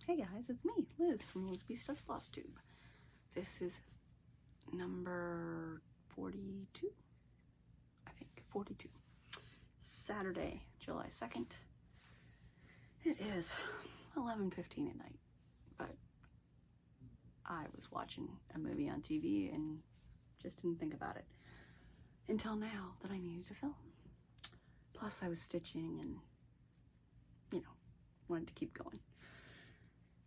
Hey guys, it's me, Liz from Liz Does FlossTube. This is number 42, I think, 42. Saturday, July 2nd. It is 11:15 at night, but I was watching a movie on TV and just didn't think about it until now that I needed to film. Plus I was stitching and, wanted to keep going.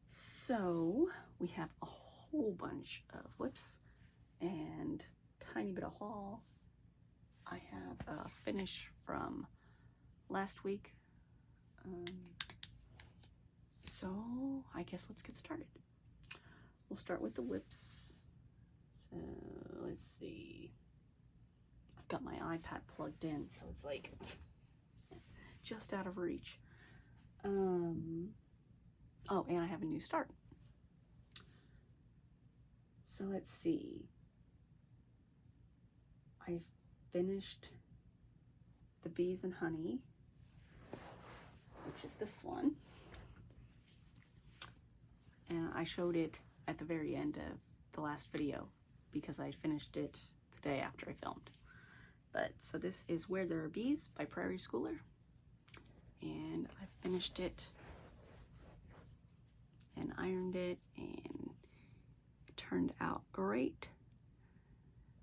So we have a whole bunch of whips and tiny bit of haul. I have a finish from last week. So I guess let's get started. We'll start with the whips. So let's see. I've got my iPad plugged in, so it's like just out of reach. Oh, and I have a new start. So let's see. I've finished the Bees and Honey, which is this one. And I showed it at the very end of the last video because I finished it the day after I filmed. But so this is Where There Are Bees by Prairie Schooler. And I finished it and ironed it, and it turned out great.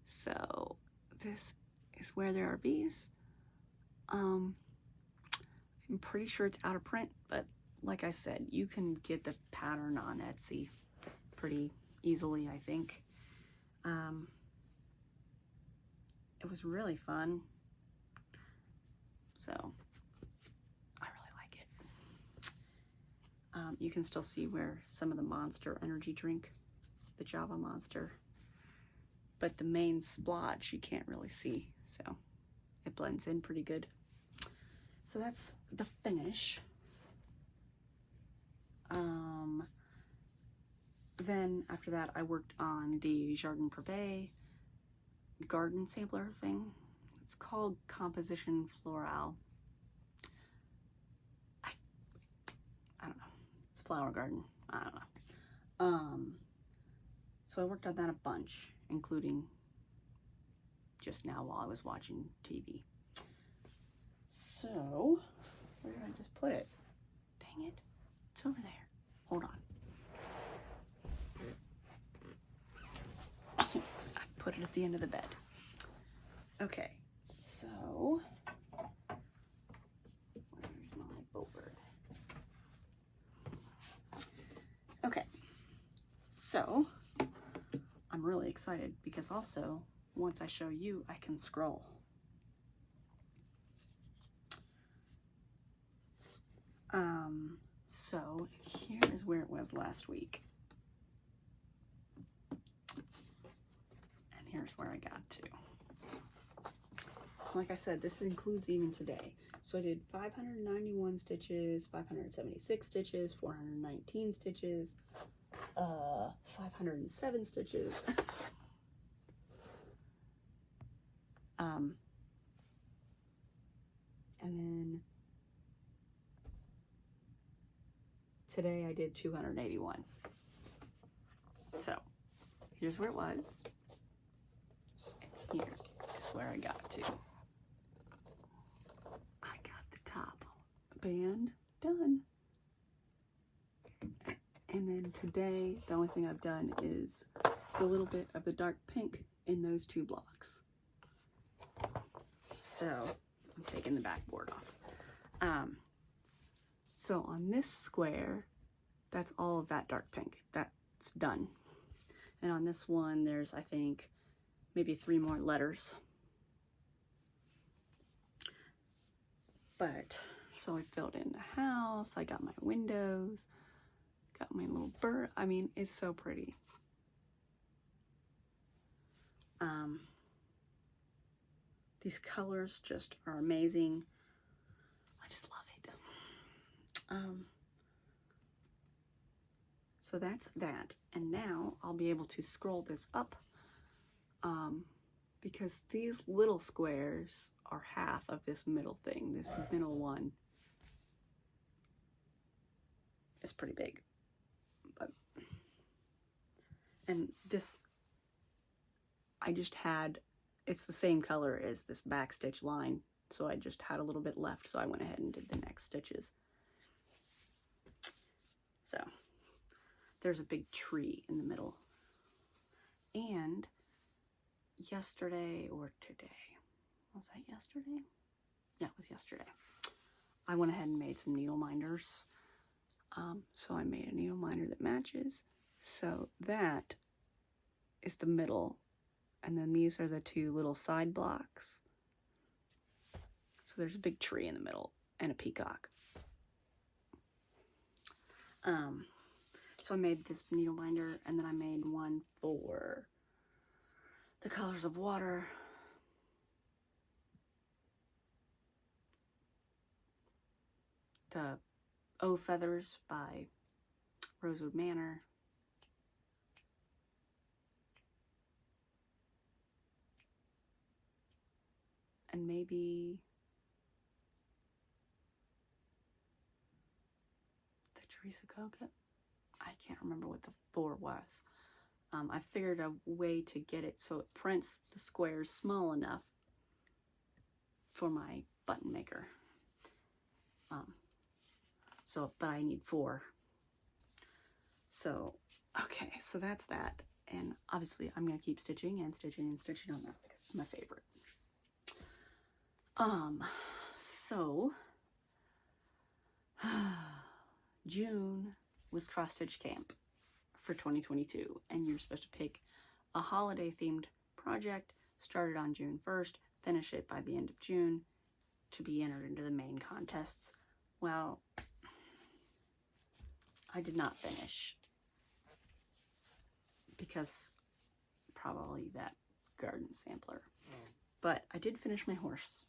So this is Where There Are Bees. I'm pretty sure it's out of print, but like I said, you can get the pattern on Etsy pretty easily, I think. It was really fun. So I really like it. You can still see where some of the Monster energy drink, the Java Monster, but the main splotch you can't really see, so it blends in pretty good. So that's the finish. Then after that I worked on the Jardin Privé garden sampler thing. It's called Composition Floral. I don't know. It's flower garden. I don't know. So I worked on that a bunch, including just now while I was watching TV. So, where did I just put it? Dang it. It's over there. Hold on. I put it at the end of the bed. Okay, so where's my board? Okay, so I'm really excited because also once I show you, I can scroll. So here is where it was last week. And here's where I got to. Like I said, this includes even today. So I did 591 stitches, 576 stitches, 419 stitches, 507 stitches. And then today I did 281. So here's where it was. And here is where I got to. I got the top band done. And then today, the only thing I've done is a little bit of the dark pink in those two blocks. So I'm taking the backboard off. So on this square, that's all of that dark pink. That's done. And on this one, there's, I think, maybe 3 more letters. But, so I filled in the house, I got my windows, got my little bird. I mean, it's so pretty. These colors just are amazing. I just love it. So that's that. And now I'll be able to scroll this up because these little squares are half of this middle thing. This middle one is pretty big. but, and this, I just had, it's the same color as this back stitch line, so I just had a little bit left, so I went ahead and did the next stitches. So there's a big tree in the middle. And yesterday or today, was that yesterday? Yeah, it was yesterday. I went ahead and made some needle minders. So I made a needle minder that matches. So that is the middle. And then these are the two little side blocks. So there's a big tree in the middle and a peacock. So I made this needle minder, and then I made one for the colors of water. The O Feathers by Rosewood Manor. And maybe the Teresa Coca. I can't remember what the 4 was. I figured a way to get it so it prints the squares small enough for my button maker. But I need 4. So, okay, so that's that. And obviously I'm going to keep stitching and stitching and stitching on that because it's my favorite. So, June was cross stitch camp for 2022, and you're supposed to pick a holiday themed project, started on June 1st, finish it by the end of June to be entered into the main contests. Well, I did not finish because probably that garden sampler, but I did finish my horse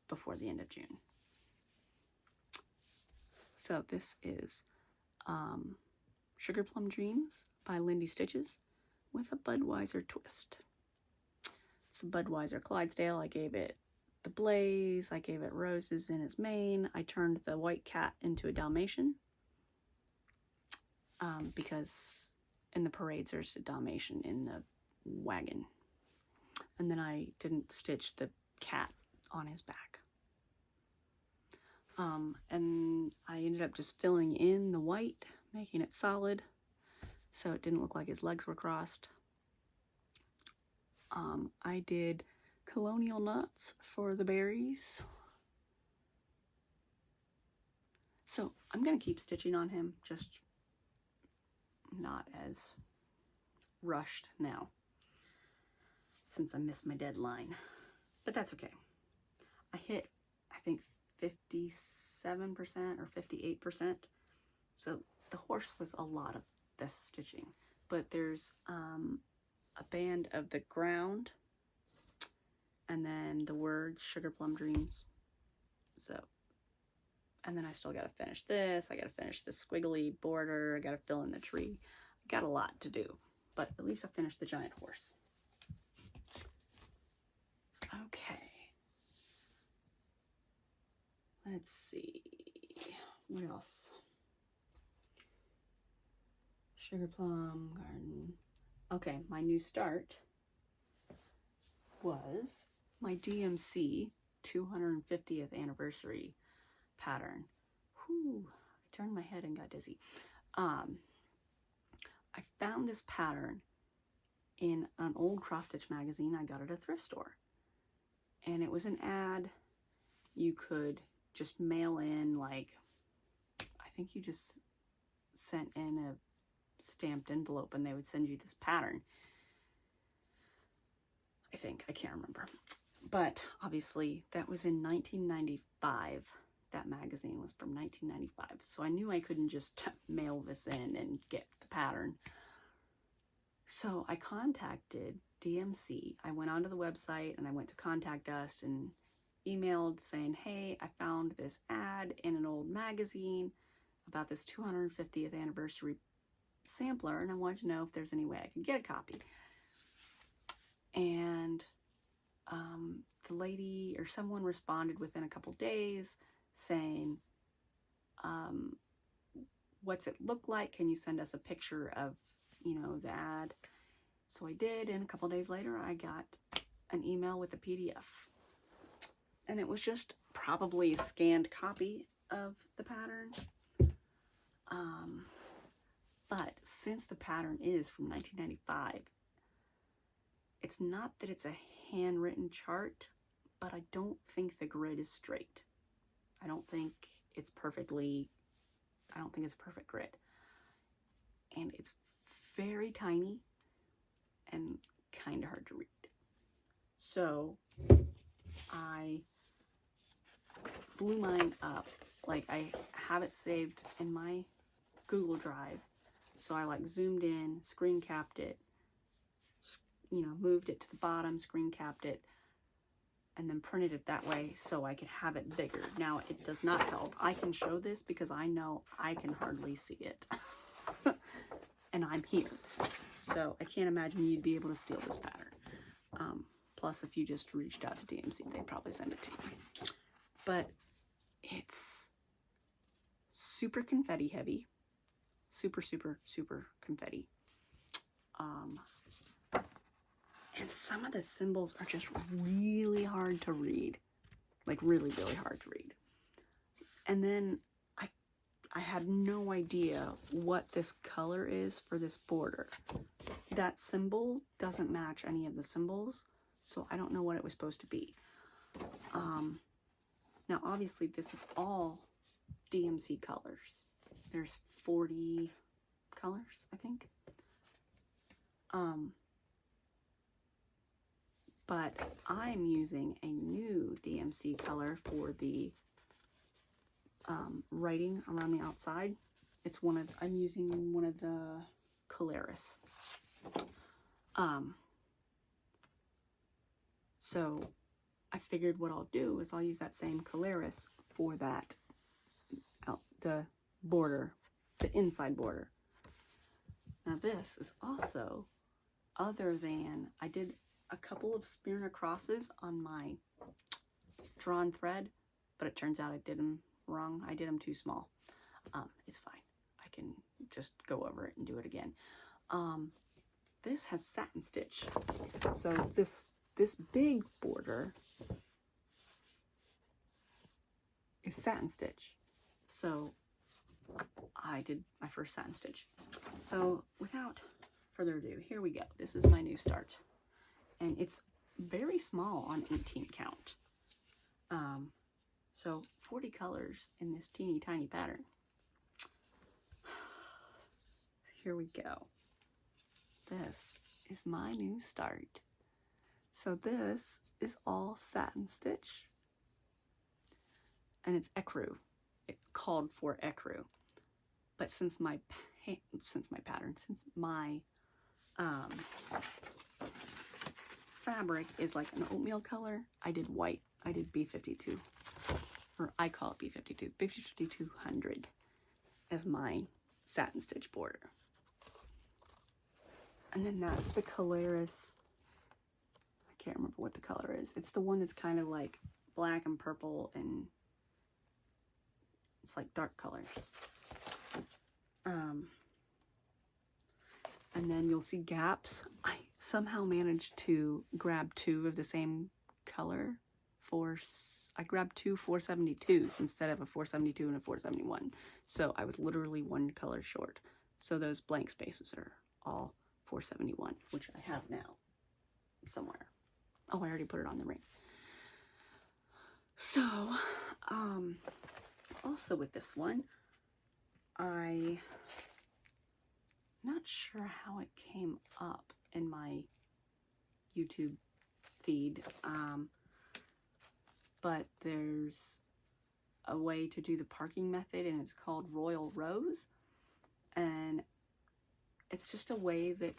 before the end of June. So this is Sugar Plum Dreams by Lindy Stitches with a Budweiser twist. It's a Budweiser Clydesdale. I gave it the blaze. I gave it roses in its mane. I turned the white cat into a Dalmatian because in the parades there's a Dalmatian in the wagon. And then I didn't stitch the cat on his back. And I ended up just filling in the white, making it solid, so it didn't look like his legs were crossed. I did colonial nuts for the berries. So I'm going to keep stitching on him, just not as rushed now, since I missed my deadline. But that's okay. I hit, I think, 57% or 58%. So the horse was a lot of this stitching. But there's a band of the ground and then the words Sugar Plum Dreams. So, and then I still got to finish this. I got to finish the squiggly border. I got to fill in the tree. I got a lot to do, but at least I finished the giant horse. Okay. Let's see, what else? Sugar Plum Garden. Okay, my new start was my DMC 250th anniversary pattern. Whew, I turned my head and got dizzy. I found this pattern in an old cross-stitch magazine. I got it at a thrift store. And it was an ad. You could just mail in, like, I think you just sent in a stamped envelope and they would send you this pattern. I think, I can't remember. But obviously that was in 1995. That magazine was from 1995. So I knew I couldn't just mail this in and get the pattern. So I contacted DMC. I went onto the website and I went to contact us and emailed saying, hey, I found this ad in an old magazine about this 250th anniversary sampler, and I wanted to know if there's any way I could get a copy. And the lady or someone responded within a couple days saying, what's it look like? Can you send us a picture of, you know, the ad? So I did, and a couple days later I got an email with a PDF. And it was just probably a scanned copy of the pattern. But since the pattern is from 1995, it's not that it's a handwritten chart, but I don't think the grid is straight. I don't think it's a perfect grid. And it's very tiny and kind of hard to read. So I blew mine up. Like, I have it saved in my Google Drive. So I like zoomed in, screen capped it, you know, moved it to the bottom, screen capped it, and then printed it that way so I could have it bigger. Now, it does not help. I can show this because I know I can hardly see it. And I'm here. So I can't imagine you'd be able to steal this pattern. Plus, if you just reached out to DMC, they'd probably send it to you. But it's super confetti heavy. Super, super, super confetti. And some of the symbols are just really hard to read. Like, really, really hard to read. And then I had no idea what this color is for this border. That symbol doesn't match any of the symbols, so I don't know what it was supposed to be. Now, obviously, this is all DMC colors. There's 40 colors, I think. But I'm using a new DMC color for the writing around the outside. I'm using one of the Colaris. So I figured what I'll do is I'll use that same Colaris for that, the border, the inside border. Now this is also, other than, I did a couple of Smyrna crosses on my drawn thread, but it turns out I did them wrong. I did them too small. It's fine. I can just go over it and do it again. This has satin stitch. So this big border is satin stitch. So I did my first satin stitch. So without further ado, here we go. This is my new start. And it's very small on 18 count. So 40 colors in this teeny tiny pattern. Here we go. This is my new start. So this is all satin stitch. And it's ecru. It called for ecru. But since my fabric is like an oatmeal color, I did white. I did B52, or I call it B52, B5200 as my satin stitch border. And then that's the Colaris. I can't remember what the color is. It's the one that's kind of like black and purple, and it's like dark colors. And then you'll see gaps. I somehow managed to grab two of the same color. I grabbed two 472s instead of a 472 and a 471. So I was literally one color short. So those blank spaces are all 471, which I have now somewhere. Oh, I already put it on the ring. So, also with this one, I'm not sure how it came up in my YouTube feed, but there's a way to do the parking method, and it's called Royal Rows, and it's just a way that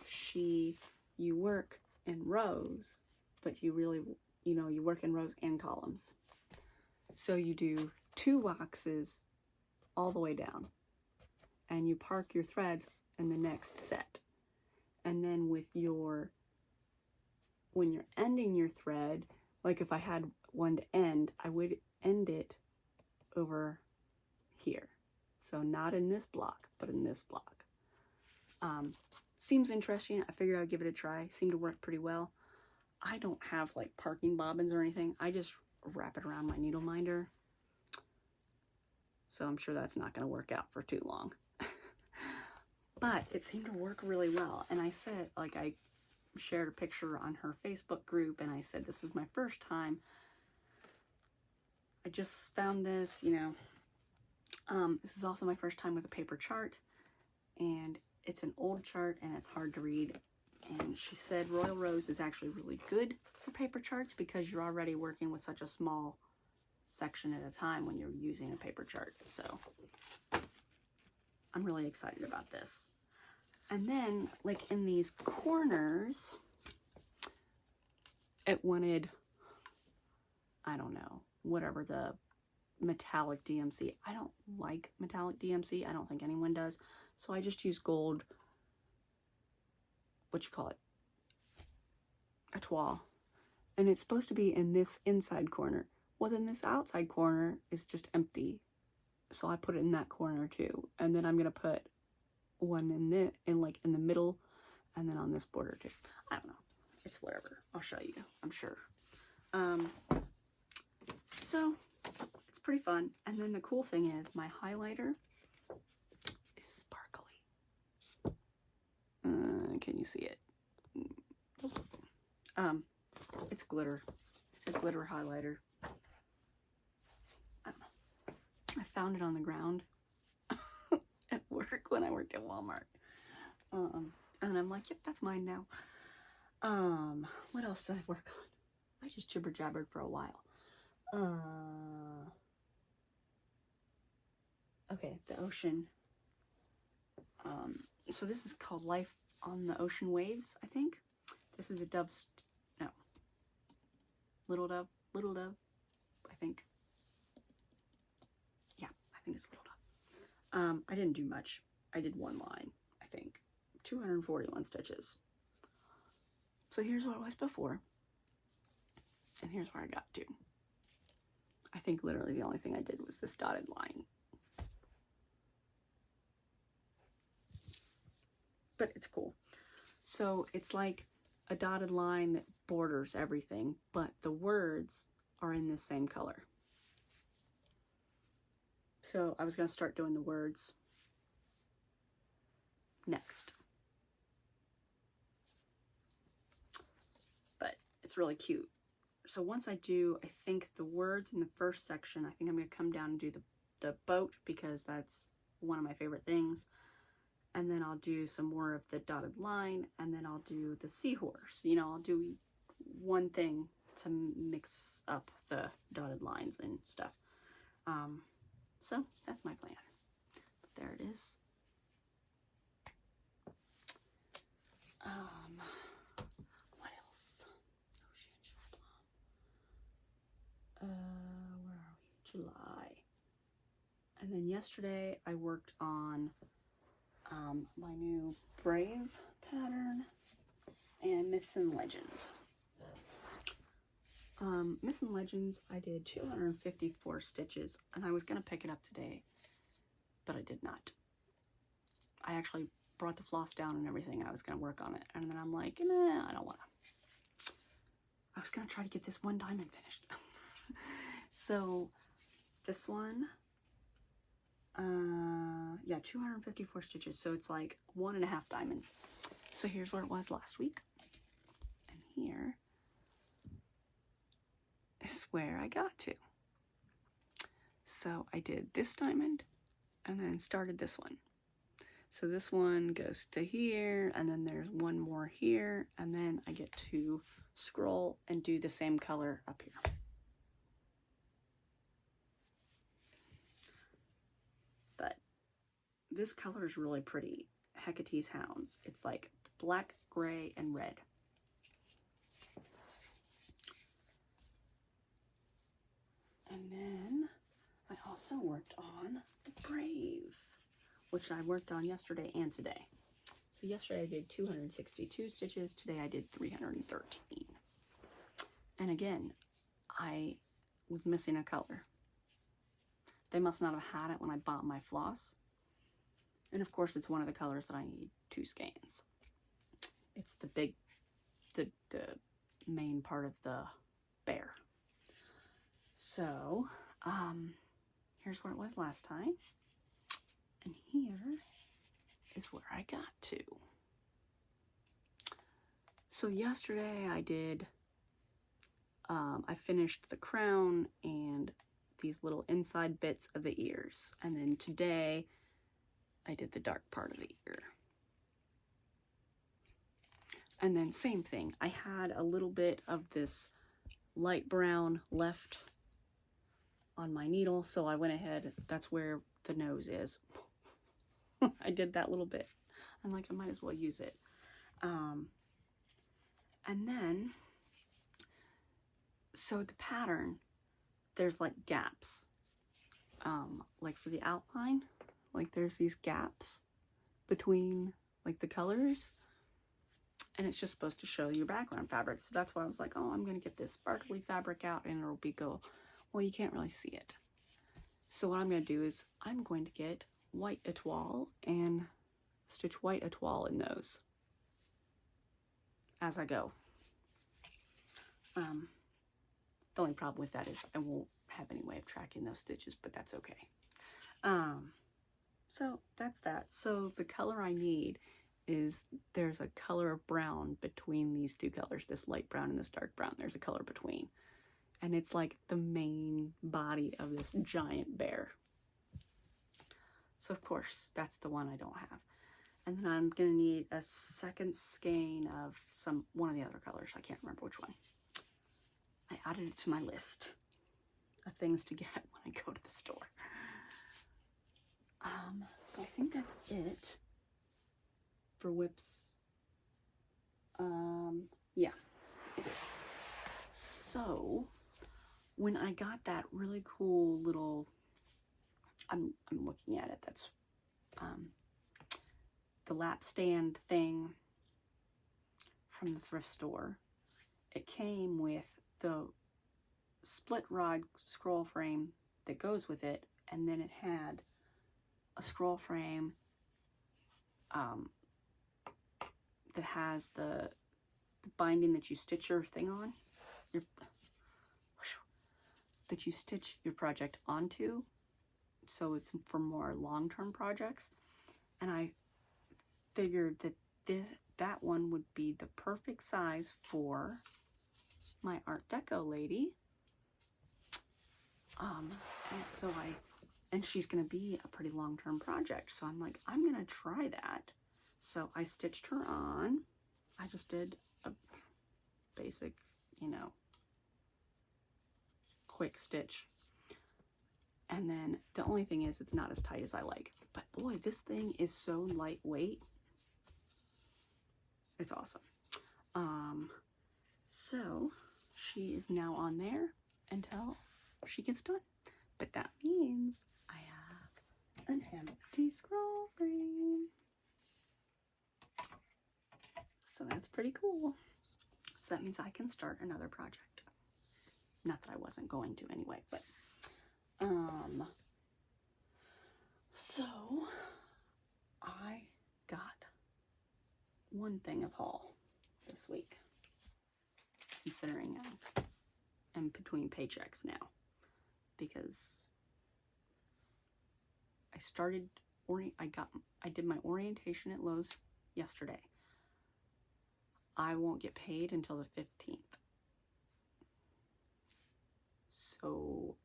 you work in rows, but you really, you work in rows and columns. So you do 2 boxes all the way down, and you park your threads in the next set. And then when you're ending your thread, like if I had one to end, I would end it over here. So not in this block, but in this block. Seems interesting. I figured I'd give it a try. Seemed to work pretty well. I don't have like parking bobbins or anything. I just wrap it around my needle minder. So I'm sure that's not going to work out for too long. But it seemed to work really well. And I said, like, I shared a picture on her Facebook group, and I said, this is my first time. I just found this, you know. This is also my first time with a paper chart, and it's an old chart, and it's hard to read. And she said Royal Rose is actually really good for paper charts because you're already working with such a small section at a time when you're using a paper chart. So I'm really excited about this. And then, like, in these corners, it wanted, I don't know, whatever the metallic DMC. I don't like metallic DMC. I don't think anyone does. So I just use gold, what you call it, a toile. And it's supposed to be in this inside corner. Well, then this outside corner is just empty. So I put it in that corner too. And then I'm going to put one in the middle, and then on this border too. I don't know. It's whatever. I'll show you, I'm sure. So it's pretty fun. And then the cool thing is my highlighter is sparkly. Can you see it? It's glitter. It's a glitter highlighter. I don't know. I found it on the ground at work when I worked at Walmart. And I'm like, yep, that's mine now. What else did I work on? I just jibber jabbered for a while. Okay, the ocean. So this is called Life on the Ocean Waves, I think. This is a Little Dove, I think. Yeah, I think it's Little Dove. I didn't do much. I did one line, I think. 241 stitches. So here's what it was before. And here's where I got to. I think literally the only thing I did was this dotted line. But it's cool. So it's like a dotted line that borders everything, but the words are in the same color. So I was going to start doing the words next. But it's really cute. So once I do, I think the words in the first section, I think I'm going to come down and do the boat because that's one of my favorite things. And then I'll do some more of the dotted line, and then I'll do the seahorse. You know, I'll do one thing to mix up the dotted lines and stuff. So that's my plan. But there it is. What else? Oh shit, where are we? July. And then yesterday I worked on my new Brave pattern and Myths and Legends. Myths and Legends, I did 254 stitches, and I was going to pick it up today, but I did not. I actually brought the floss down and everything. I was going to work on it, and then I'm like, nah, I don't want to. I was going to try to get this one diamond finished. So this one, yeah, 254 stitches, so it's like 1.5 diamonds. So here's where it was last week, and here is where I got to. So I did this diamond and then started this one. So this one goes to here, and then there's one more here, and then I get to scroll and do the same color up here. But this color is really pretty. Hecate's Hounds. It's like black, gray, and red. And then I also worked on the Brave, which I worked on yesterday and today. So yesterday I did 262 stitches. Today I did 313. And again, I was missing a color. They must not have had it when I bought my floss. And of course, it's one of the colors that I need 2 skeins. It's the big, the main part of the bear. So, here's where it was last time. And here is where I got to. So yesterday I did, I finished the crown and these little inside bits of the ears. And then today I did the dark part of the ear. And then same thing, I had a little bit of this light brown left on my needle, so I went ahead, that's where the nose is. I did that little bit. I'm like, I might as well use it. And then, so the pattern, there's like gaps. Like for the outline, like there's these gaps between like the colors. And it's just supposed to show your background fabric. So that's why I was like, oh, I'm going to get this sparkly fabric out and it'll be go. Well, you can't really see it. So what I'm going to do is I'm going to get white etoile and stitch white etoile in those as I go. The only problem with that is I won't have any way of tracking those stitches, but that's okay. So that's that. So the color I need is there's a color of brown between these 2 colors, this light brown and this dark brown. There's a color between. And it's like the main body of this giant bear. So of course, that's the one I don't have. And then I'm gonna need a second skein of one of the other colors. I can't remember which one. I added it to my list of things to get when I go to the store. So I think that's it for whips. Yeah, it is. So when I got that really cool little, I'm looking at it, that's the lap stand thing from the thrift store. It came with the split rod scroll frame that goes with it, and then it had a scroll frame that has the binding that you stitch your thing on, that you stitch your project onto, so it's for more long-term projects. And I figured that that one would be the perfect size for my Art Deco lady. And she's gonna be a pretty long-term project, so I'm like, I'm gonna try that. So I stitched her on. I just did a basic, quick stitch. And then the only thing is it's not as tight as I like. But boy, this thing is so lightweight. It's awesome. So she is now on there until she gets done. But that means I have an empty scroll frame. So that's pretty cool. So that means I can start another project. Not that I wasn't going to anyway, but so I got one thing of haul this week, considering I'm between paychecks now, because I did my orientation at Lowe's yesterday. I won't get paid until the 15th. So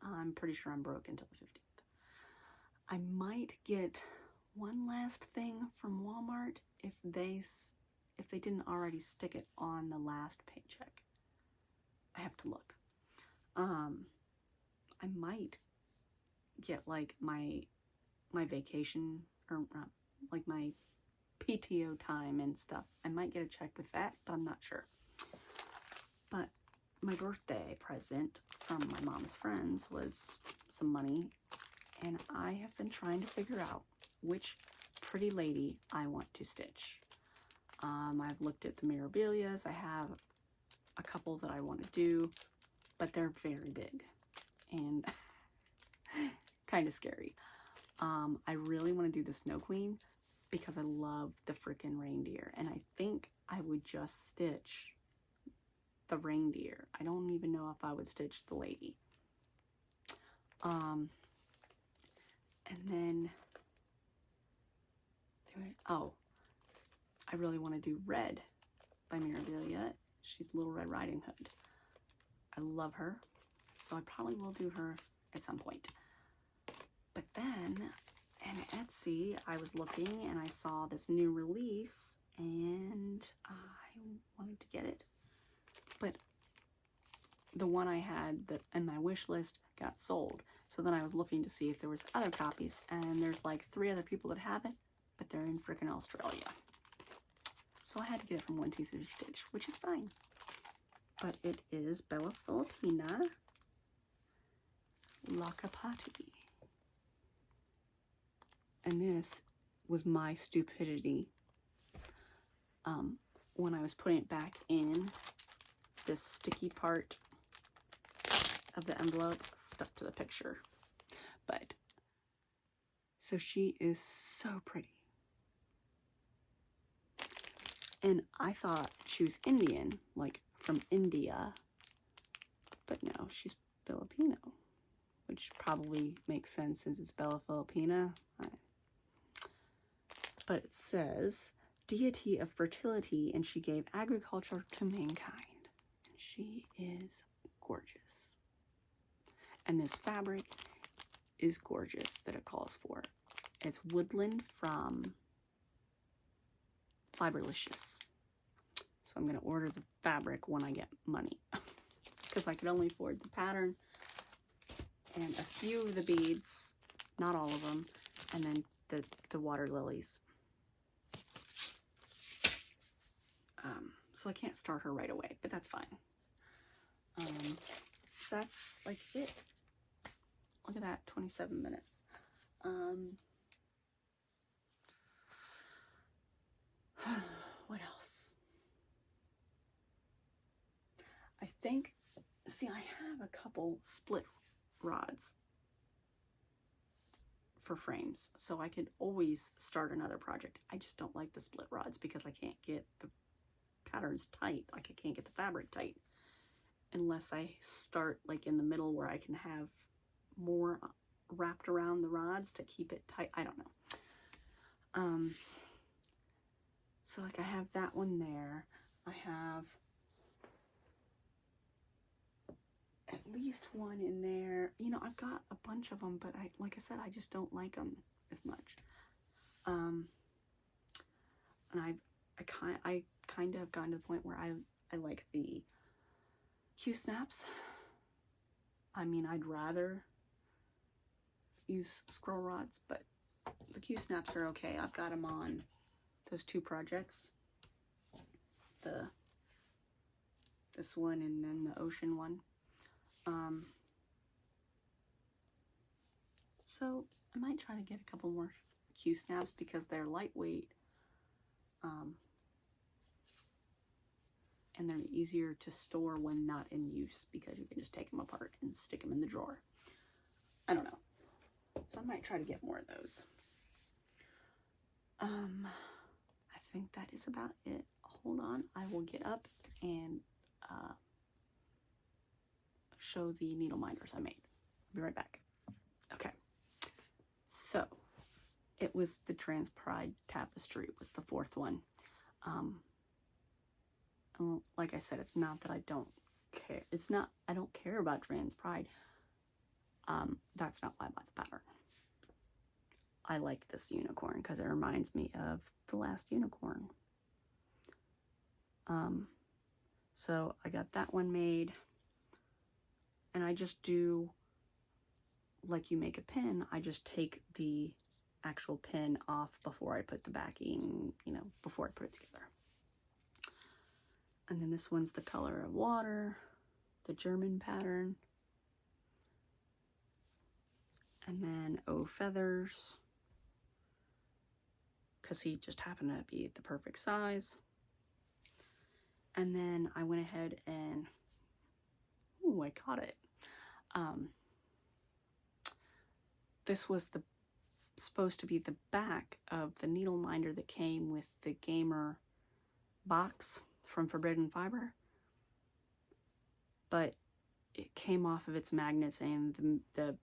I'm pretty sure I'm broke until the 15th. I might get one last thing from Walmart if they didn't already stick it on the last paycheck. I have to look. I might get like my vacation, or like my PTO time and stuff. I might get a check with that, but I'm not sure. But my birthday present from my mom's friends was some money, and I have been trying to figure out which pretty lady I want to stitch. I've looked at the Mirabilias. I have a couple that I want to do, but they're very big, and Kind of scary. I really want to do the Snow Queen because I love the freaking reindeer, and I think I would just stitch the reindeer. I don't even know if I would stitch the lady. And then, oh, I really want to do Red by Mirabilia. She's Little Red Riding Hood. I love her, so I probably will do her at some point. But then, in Etsy, I was looking and I saw this new release, and I wanted to get it. But the one I had that in my wish list got sold. So then I was looking to see if there was other copies, and there's like 3 other people that have it, but they're in frickin' Australia. So I had to get it from 123 Stitch, which is fine. But it is Bella Filipina Lakapati. And this was my stupidity. When I was putting it back in, this sticky part of the envelope stuck to the picture. But, so she is so pretty. And I thought she was Indian, like from India. But no, she's Filipino, which probably makes sense since it's Bella Filipina. But it says, deity of fertility, and she gave agriculture to mankind. And she is gorgeous. And this fabric is gorgeous that it calls for. It's Woodland from Fiberlicious. So I'm going to order the fabric when I get money. Because I could only afford the pattern and a few of the beads, not all of them, and then the water lilies. So I can't start her right away, but that's fine. So that's like it. Look at that, 27 minutes. What else? I think, see, I have a couple split rods for frames, so I could always start another project. I just don't like the split rods because I can't get the patterns tight. Like, I can't get the fabric tight unless I start like in the middle where I can have more wrapped around the rods to keep it tight. I don't know. So like I have that one there. I have at least one in there. You know, I've got a bunch of them, but like I said, I just don't like them as much. And I kind of have gotten to the point where I like the Q-snaps. I mean, I'd rather use scroll rods, but the Q-snaps are okay. I've got them on those 2 projects. This one and then the ocean one. So I might try to get a couple more Q-snaps because they're lightweight. And they're easier to store when not in use because you can just take them apart and stick them in the drawer. I don't know. So I might try to get more of those. I think that is about it. Hold on. I will get up and show the needle minders I made. I'll be right back. Okay. So it was the Trans Pride Tapestry. It was the 4th one. Like I said, it's not that I don't care. It's not, I don't care about Trans Pride. That's not why I bought the pattern. I like this unicorn because it reminds me of the last unicorn. So I got that one made, and I just do like you make a pin. I just take the actual pin off before I put the backing, you know, before I put it together. And then this one's the Color of Water, the German pattern. And then Oh Feathers, because he just happened to be the perfect size. And then I went ahead and, ooh, I caught it. this was supposed to be the back of the needle minder that came with the gamer box from Forbidden Fiber, but it came off of its magnets, and the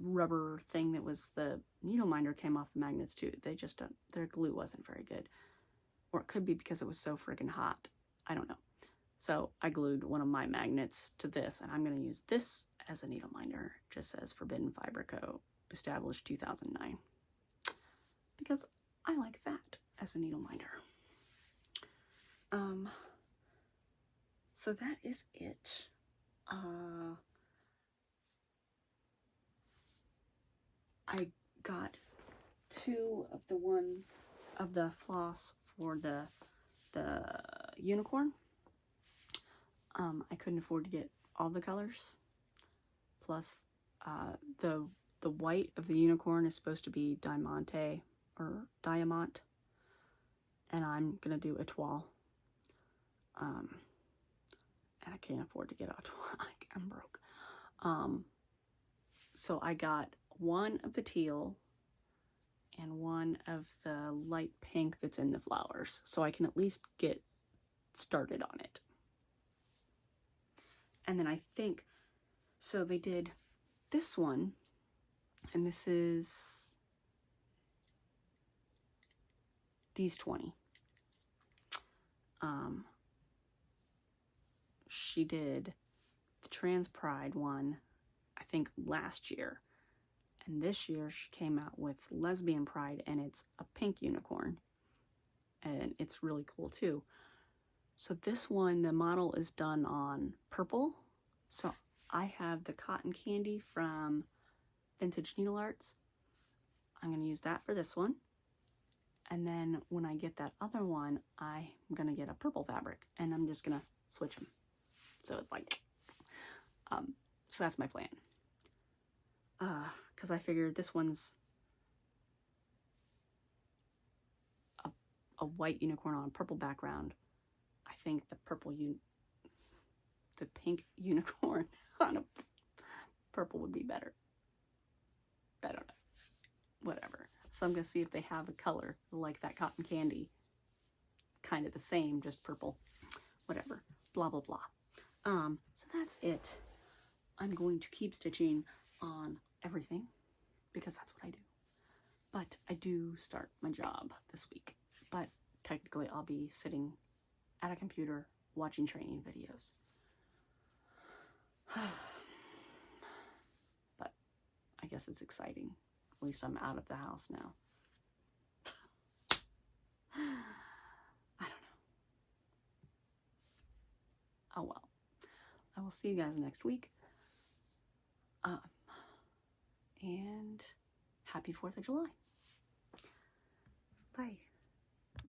rubber thing that was the needle minder came off the magnets too. They just their glue wasn't very good, or it could be because it was so friggin' hot. I don't know. So I glued one of my magnets to this, and I'm going to use this as a needle minder. It just says Forbidden Fiber Co. Established 2009, because I like that as a needle minder. So that is it. I got 2 of the floss for the unicorn. I couldn't afford to get all the colors. Plus, the white of the unicorn is supposed to be diamante or diamant, and I'm gonna do étoile. And I can't afford to get étoile. I'm broke. So I got 1 of the teal and 1 of the light pink that's in the flowers, so I can at least get started on it. And then I think, so they did this one, and this is these 20. She did the Trans Pride one, I think last year, and this year she came out with Lesbian Pride, and it's a pink unicorn, and it's really cool too. So this one, the model is done on purple. So I have the cotton candy from Vintage Needle Arts. I'm going to use that for this one. And then when I get that other one, I'm going to get a purple fabric, and I'm just going to switch them. So it's like, so that's my plan. Because I figured this one's a white unicorn on a purple background. I think the pink unicorn on a purple would be better. I don't know. Whatever. So I'm going to see if they have a color like that cotton candy. Kind of the same, just purple. Whatever. Blah, blah, blah. So that's it. I'm going to keep stitching on everything because that's what I do. But I do start my job this week. But technically I'll be sitting at a computer watching training videos. But I guess it's exciting. At least I'm out of the house now. I don't know. Oh well. I will see you guys next week. And happy 4th of July. Bye.